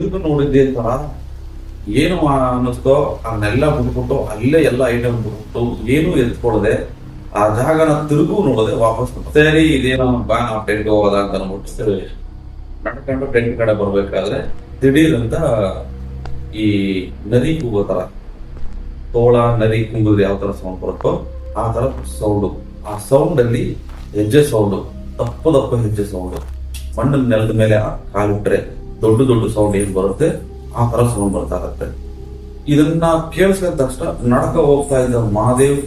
ತಿರುಗಿ ನೋಡಿದ್ದೆ ತರ ಏನು ಅನ್ನಿಸ್ತೋ ಅದನ್ನೆಲ್ಲ ಬಿಟ್ಬಿಟ್ಟು ಅಲ್ಲೇ ಎಲ್ಲ ಐಟಮ್ ಬಿಟ್ಬಿಟ್ಟು ಏನು ಎತ್ಕೊಳ್ಳದೆ ಆ ಜಾಗನ ತಿರುಗು ನೋಡದೆ ವಾಪಸ್ ಸರಿ ಇದೇನೋ ಬಾ ನಾವು ಟೆಂಟ್ ಹೋಗೋದ ಅಂತ ಅಂದ್ಬಿಟ್ಟು ನಡ್ಕೊಂಡು ಟೆಂಟ್ ಕಡೆ ಬರ್ಬೇಕಾದ್ರೆ ದಿಢೀರ್ ಅಂತ ಈ ನರಿ ಕೂಗೋ ತರ ತೋಳ ನರಿ ಕೂಗೋದು ಯಾವ ತರ ಸೌಂಡ್ ಬರುತ್ತೋ ಆ ತರ ಸೌಂಡು. ಆ ಸೌಂಡ್ ಅಲ್ಲಿ ಹೆಜ್ಜೆ ಸೌಂಡು, ದಪ್ಪ ಹೆಜ್ಜೆ ಸೌಂಡು, ಮಣ್ಣಿನ ನೆಲದ ಮೇಲೆ ಕಾಲಿಟ್ರೆ ದೊಡ್ಡ ದೊಡ್ಡ ಸೌಂಡ್ ಏನ್ ಬರುತ್ತೆ ಆ ತರ ಸೌಂಡ್ ಬರ್ತಾ ಇರುತ್ತೆ. ಇದನ್ನ ಕೇಳಿಸಿದ ತಕ್ಷಣ ನಡಕ ಹೋಗ್ತಾ ಇದ್ದ ಮಹಾದೇವ್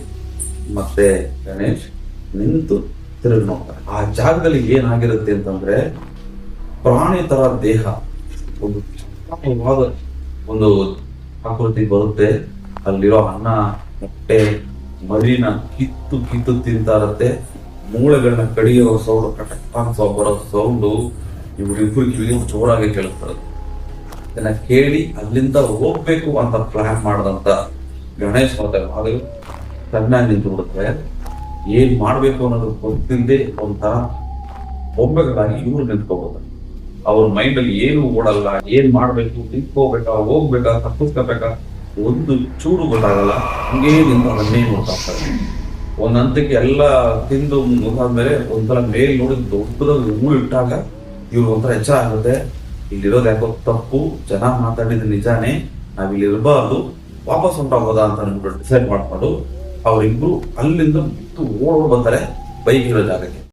ಮತ್ತೆ ಗಣೇಶ್ ನಿಂತು ತಿರುಗಿ ನೋಡ್ತಾರೆ. ಆ ಜಾಗದಲ್ಲಿ ಏನಾಗಿರುತ್ತೆ ಅಂತಂದ್ರೆ ಪ್ರಾಣಿ ತರ ದೇಹ ಒಂದು ಒಂದು ಆಕೃತಿ ಬರುತ್ತೆ. ಅಲ್ಲಿರೋ ಅನ್ನ ಮೊಟ್ಟೆ ಮರಿನ ಕಿತ್ತು ತಿಂತಾ ಇರತ್ತೆ. ಮೂಳೆಗಳನ್ನ ಕಡಿಯೋ ಸೌಂಡ್, ಕಟಕ್ ಬರೋ ಸೌಂಡು ಇವ್ರಿಬ್ರು ಕಿವಿಗೆ ಜೋರಾಗಿ ಕೇಳಿಸ್ತಾರೆ. ಇದನ್ನ ಕೇಳಿ ಅಲ್ಲಿಂದ ಹೋಗ್ಬೇಕು ಅಂತ ಪ್ಲಾನ್ ಮಾಡದಂತ ಗಣೇಶ್ ಮತ್ತೆ ಮಹಾದೇವ್ ಚೆನ್ನಾಗಿ ನಿಂತು ಬಿಡುತ್ತೆ. ಏನ್ ಮಾಡ್ಬೇಕು ಅನ್ನೋದು ಗೊತ್ತಿಲ್ಲದೆ ಒಂಥರ ಬೊಂಬೆಗಳಾಗಿ ಇವ್ರು ನಿಂತ್ಕೋಬಹುದು. ಅವ್ರ ಮೈಂಡ್ ಅಲ್ಲಿ ಏನು ಓಡಲ್ಲ, ಏನ್ ಮಾಡ್ಬೇಕು, ನಿಂತ್ಕೋಬೇಕಾ ಹೋಗ್ಬೇಕಾ ತಪ್ಪಿಸ್ಕೋಬೇಕಾ ಒಂದು ಚೂರು ಗೊತ್ತಾಗಲ್ಲ. ಹಂಗೇ ನಿಂತು ಅದನ್ನೇ ನೋಡ್ತಾ ಇರ್ತಾರೆ. ಒಂದ್ ಹಂತಕ್ಕೆ ಎಲ್ಲ ತಿಂದು ಮುಗಿದ್ಮೇಲೆ ಒಂಥರ ಮೇಲ್ ನೋಡಿ ದೊಡ್ಡದಾಗಿ ಹೂ ಇಟ್ಟಾಗ ಇವ್ರು ಒಂಥರ ಎಚ್ಚರ ಆಗುತ್ತೆ. ಇಲ್ಲಿರೋದು ಯಾಕೋ ತಪ್ಪು, ಜನ ಮಾತಾಡಿದ ನಿಜಾನೇ, ನಾವ್ ಇಲ್ಲಿ ಇರಬಾರ್ದು, ವಾಪಸ್ ಹೊಂಟೋಗೋದ ಅಂತ ಅಂದ್ಬಿಟ್ಟು ಡಿಸೈಡ್ ಮಾಡ್ಕೊಂಡು ಅವ್ರಿಬ್ರು ಅಲ್ಲಿಂದ ಓಡ್ ಬರ್ತಾರೆ ಬೈಕ್ ಇರೋ ಜಾಗಕ್ಕೆ.